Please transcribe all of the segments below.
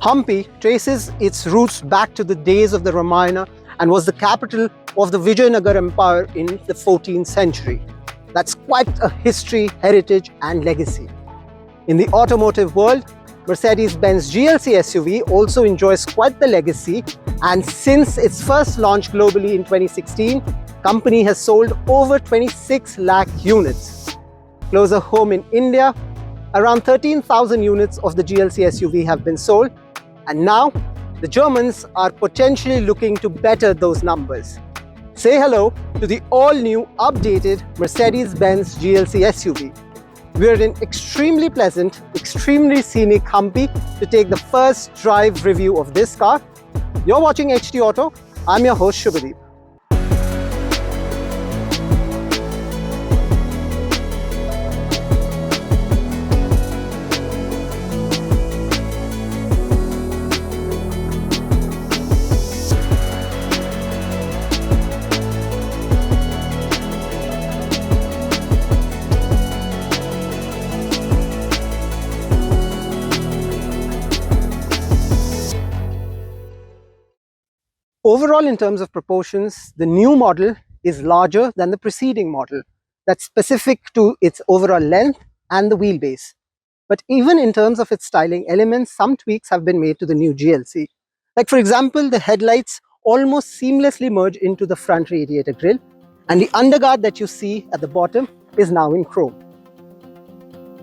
Hampi traces its roots back to the days of the Ramayana and was the capital of the Vijayanagar Empire in the 14th century. That's quite a history, heritage and legacy. In the automotive world, Mercedes-Benz GLC SUV also enjoys quite the legacy, and since its first launch globally in 2016, company has sold over 26 lakh units. Closer home in India, around 13,000 units of the GLC SUV have been sold, and now the Germans are potentially looking to better those numbers. Say hello to the all-new updated Mercedes-Benz GLC SUV. We're in extremely pleasant, extremely scenic Hampi to take the first drive review of this car. You're watching HT Auto. I'm your host Shubhadeep. Overall, in terms of proportions, the new model is larger than the preceding model. That's specific to its overall length and the wheelbase. But even in terms of its styling elements, some tweaks have been made to the new GLC. Like for example, the headlights almost seamlessly merge into the front radiator grille, and the underguard that you see at the bottom is now in chrome.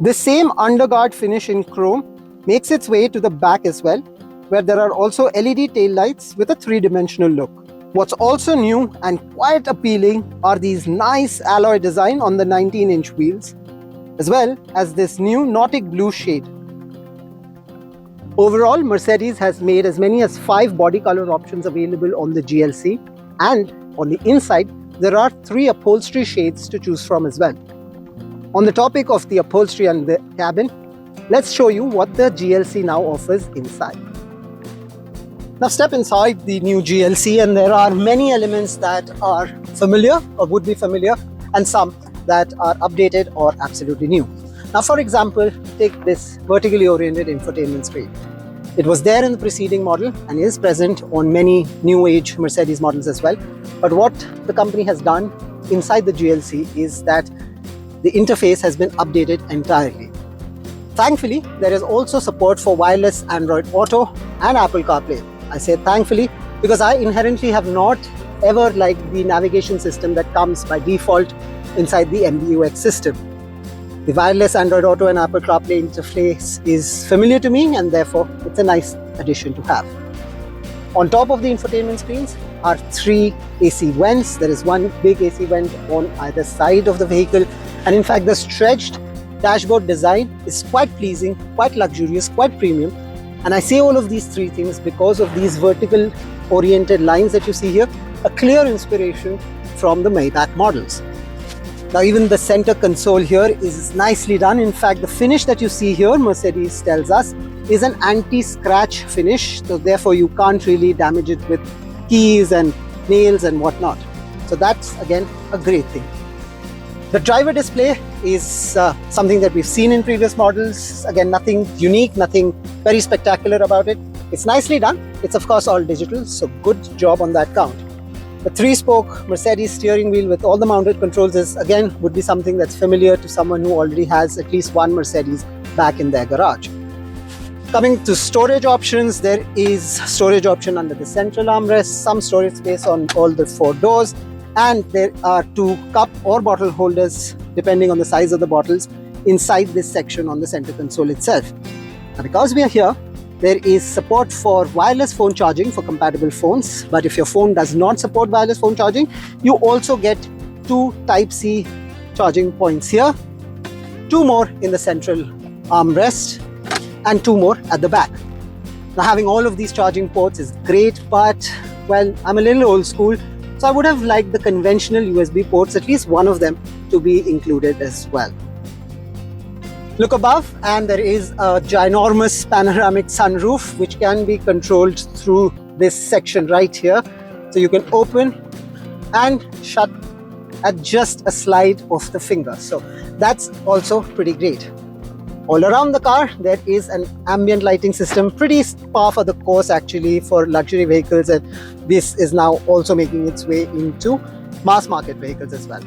The same underguard finish in chrome makes its way to the back as well, where there are also LED taillights with a three-dimensional look. What's also new and quite appealing are these nice alloy design on the 19-inch wheels, as well as this new Nautic blue shade. Overall, Mercedes has made as many as 5 body color options available on the GLC, and on the inside, there are 3 upholstery shades to choose from as well. On the topic of the upholstery and the cabin, let's show you what the GLC now offers inside. Now step inside the new GLC and there are many elements that are familiar or would be familiar, and some that are updated or absolutely new. Now for example, take this vertically oriented infotainment screen. It was there in the preceding model and is present on many new age Mercedes models as well. But what the company has done inside the GLC is that the interface has been updated entirely. Thankfully, there is also support for wireless Android Auto and Apple CarPlay. I say thankfully because I inherently have not ever liked the navigation system that comes by default inside the MBUX system. The wireless Android Auto and Apple CarPlay interface is familiar to me, and therefore it's a nice addition to have. On top of the infotainment screens are 3 AC vents. There is one big AC vent on either side of the vehicle, and in fact the stretched dashboard design is quite pleasing, quite luxurious, quite premium. And I say all of these 3 things because of these vertical oriented lines that you see here, a clear inspiration from the Maybach models. Now even the center console here is nicely done. In fact, the finish that you see here, Mercedes tells us, is an anti-scratch finish. So therefore you can't really damage it with keys and nails and whatnot. So that's again a great thing. The driver display is something that we've seen in previous models. Again, nothing unique, nothing very spectacular about it. It's nicely done. It's of course all digital, so good job on that count. The 3-spoke Mercedes steering wheel with all the mounted controls is again would be something that's familiar to someone who already has at least one Mercedes back in their garage. Coming to storage options, there is storage option under the central armrest, some storage space on all the 4 doors, and there are 2 cup or bottle holders depending on the size of the bottles inside this section on the center console itself. Now because we are here, there is support for wireless phone charging for compatible phones, but if your phone does not support wireless phone charging, you also get 2 Type-C charging points here, 2 more in the central armrest and 2 more at the back. Now having all of these charging ports is great, but well, I'm a little old school, so I would have liked the conventional USB ports, at least one of them, to be included as well. Look above and there is a ginormous panoramic sunroof which can be controlled through this section right here. So you can open and shut at just a slide of the finger. So that's also pretty great. All around the car, there is an ambient lighting system, pretty par for the course actually for luxury vehicles, and this is now also making its way into mass market vehicles as well.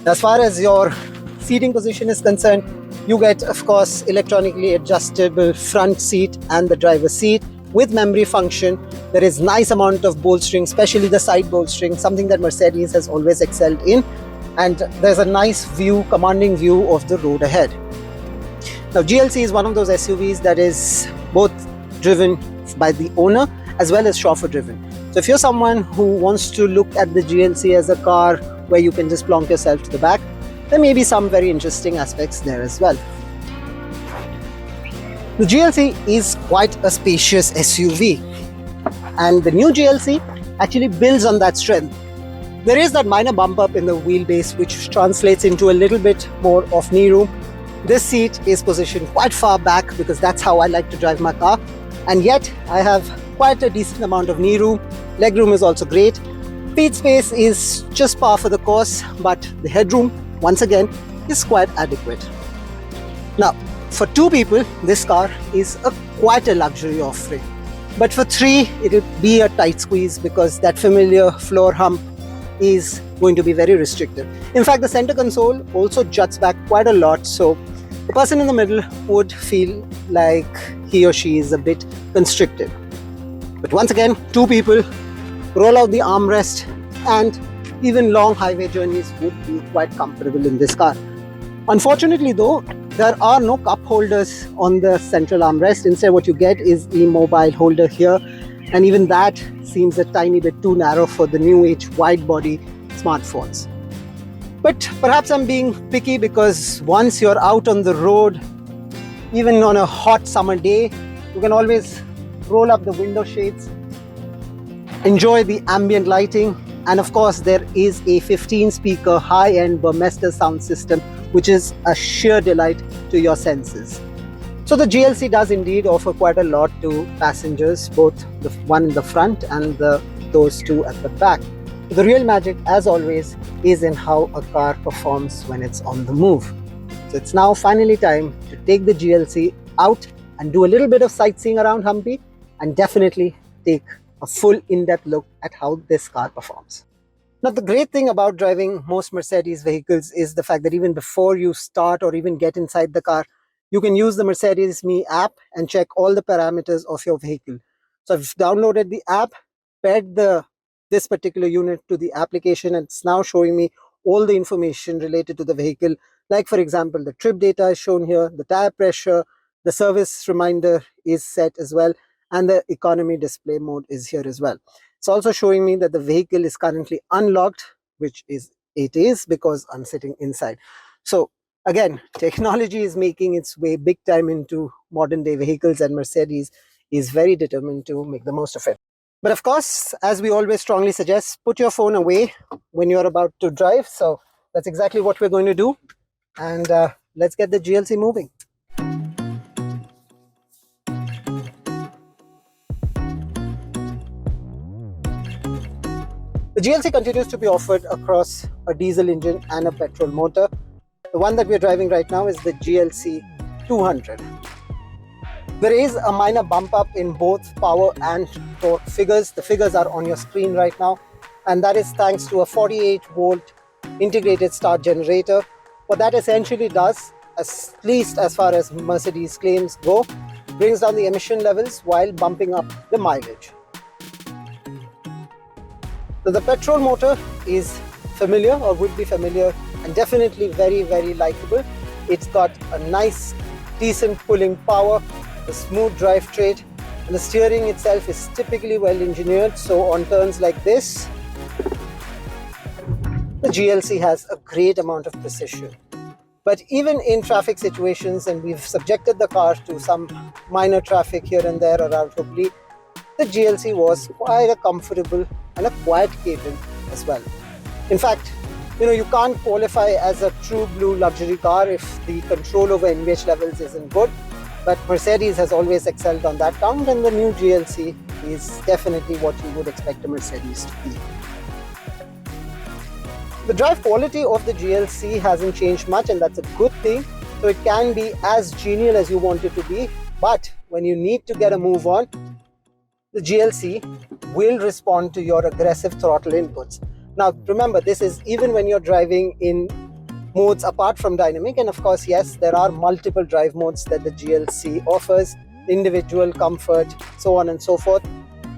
As far as your seating position is concerned, you get, of course, electronically adjustable front seat and the driver's seat with memory function. There is nice amount of bolstering, especially the side bolstering, something that Mercedes has always excelled in. And there's a nice view, commanding view of the road ahead. Now, GLC is one of those SUVs that is both driven by the owner as well as chauffeur driven. So if you're someone who wants to look at the GLC as a car where you can just plonk yourself to the back, there may be some very interesting aspects there as well. The GLC is quite a spacious SUV, and the new GLC actually builds on that strength. There is that minor bump up in the wheelbase which translates into a little bit more of knee room. This seat is positioned quite far back because that's how I like to drive my car, and yet I have quite a decent amount of knee room. Leg room is also great. Seat space is just par for the course, but the headroom, once again, is quite adequate. Now, for two people, this car is quite a luxury offering. But for three, it'll be a tight squeeze because that familiar floor hump is going to be very restrictive. In fact, the center console also juts back quite a lot, so the person in the middle would feel like he or she is a bit constricted. But once again, two people, roll out the armrest, and even long highway journeys would be quite comfortable in this car. Unfortunately though, there are no cup holders on the central armrest. Instead, what you get is a mobile holder here, and even that seems a tiny bit too narrow for the new age wide body smartphones. But perhaps I'm being picky because once you're out on the road, even on a hot summer day, you can always roll up the window shades, enjoy the ambient lighting, and of course there is a 15-speaker high-end Burmester sound system which is a sheer delight to your senses. So the GLC does indeed offer quite a lot to passengers, both the one in the front and those two at the back. The real magic, as always, is in how a car performs when it's on the move. So it's now finally time to take the GLC out and do a little bit of sightseeing around Hampi, and definitely take a full in-depth look at how this car performs. Now, the great thing about driving most Mercedes vehicles is the fact that even before you start or even get inside the car, you can use the Mercedes Me app and check all the parameters of your vehicle. So I've downloaded the app, paired this particular unit to the application, and it's now showing me all the information related to the vehicle. Like, for example, the trip data is shown here, the tire pressure, the service reminder is set as well, and the economy display mode is here as well. It's also showing me that the vehicle is currently unlocked, which it is because I'm sitting inside. So again, technology is making its way big time into modern day vehicles, and Mercedes is very determined to make the most of it. But of course, as we always strongly suggest, put your phone away when you're about to drive. So that's exactly what we're going to do. And let's get the GLC moving. The GLC continues to be offered across a diesel engine and a petrol motor. The one that we're driving right now is the GLC 200. There is a minor bump up in both power and torque figures. The figures are on your screen right now, and that is thanks to a 48-volt integrated start generator. What that essentially does, at least as far as Mercedes claims go, brings down the emission levels while bumping up the mileage. So the petrol motor is familiar, or would be familiar, and definitely very, very likable. It's got a nice, decent pulling power, a smooth drivetrain, and the steering itself is typically well engineered. So on turns like this, the GLC has a great amount of precision. But even in traffic situations, and we've subjected the car to some minor traffic here and there around Hubli, the GLC was quite a comfortable and a quiet cabin as well. In fact, you can't qualify as a true blue luxury car if the control over NVH levels isn't good. But Mercedes has always excelled on that count, and the new GLC is definitely what you would expect a Mercedes to be. The drive quality of the GLC hasn't changed much, and that's a good thing. So it can be as genial as you want it to be, but when you need to get a move on, the GLC will respond to your aggressive throttle inputs. Now remember, this is even when you're driving in modes apart from dynamic, and of course, yes, there are multiple drive modes that the GLC offers, individual, comfort, so on and so forth.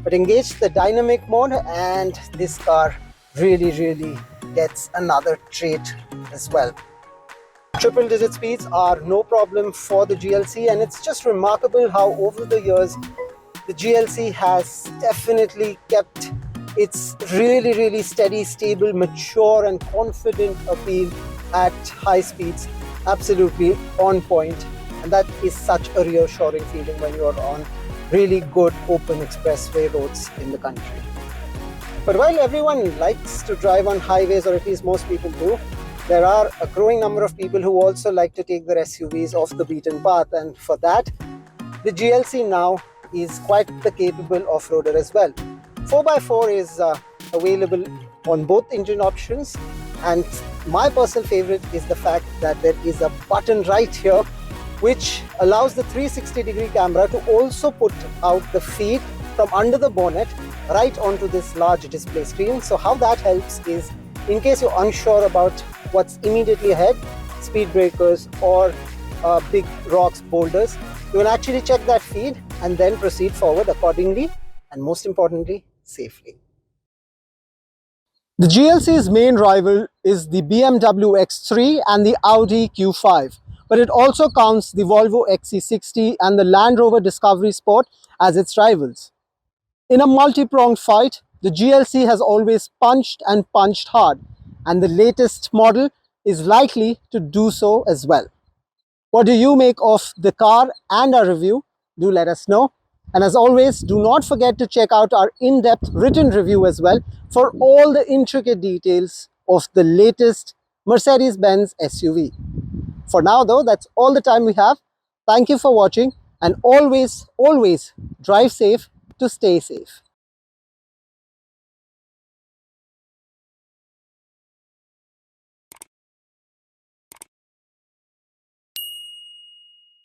But engage the dynamic mode and this car really gets another trait as well. Triple digit speeds are no problem for the GLC, and it's just remarkable how over the years the GLC has definitely kept its really steady, stable, mature and confident appeal at high speeds absolutely on point. And that is such a reassuring feeling when you're on really good open expressway roads in the country. But while everyone likes to drive on highways, or at least most people do, there are a growing number of people who also like to take their SUVs off the beaten path, and for that the GLC now is quite the capable off-roader as well. 4x4 is available on both engine options, and my personal favorite is the fact that there is a button right here which allows the 360-degree camera to also put out the feed from under the bonnet right onto this large display screen. So how that helps is, in case you're unsure about what's immediately ahead, speed breakers or big rocks, boulders, you will actually check that feed and then proceed forward accordingly, and most importantly, safely. The GLC's main rival is the BMW X3 and the Audi Q5, but it also counts the Volvo XC60 and the Land Rover Discovery Sport as its rivals. In a multi-pronged fight, the GLC has always punched and punched hard, and the latest model is likely to do so as well. What do you make of the car and our review? Do let us know. And as always, do not forget to check out our in-depth written review as well for all the intricate details of the latest Mercedes-Benz SUV. For now though, that's all the time we have. Thank you for watching, and always drive safe to stay safe.